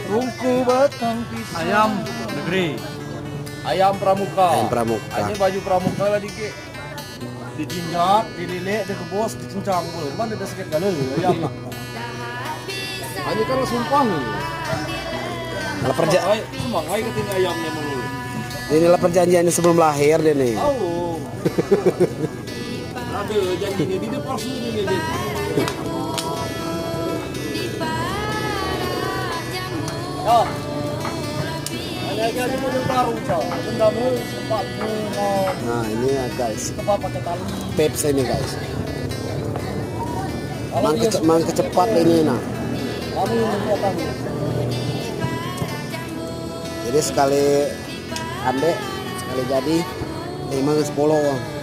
Rungku batang pisang. Ayam negeri. Ayam pramuka. Ayam pramuka. Ini baju pramuka lah dikit. Dijinjak, dililik, dikebos, dicincang. Mana ada sakit galau ayam lah. Ini kan sumpah nih. Kalau perjanjian Semangai ketinggalan ayamnya mulu. inilah perjanjiannya sebelum lahir deh nih. Oh. Ada janji ini dia palsu ini dia. Ya. Hanya jadi model baru cow. Bendamu sepatmu mau Nah ini ya guys, apa pakai tali. peps ini guys. Kalau dia Mang kecepat ini nah. kami yang kami. Jadi sekali ambek, sekali jadi 5 ke 10.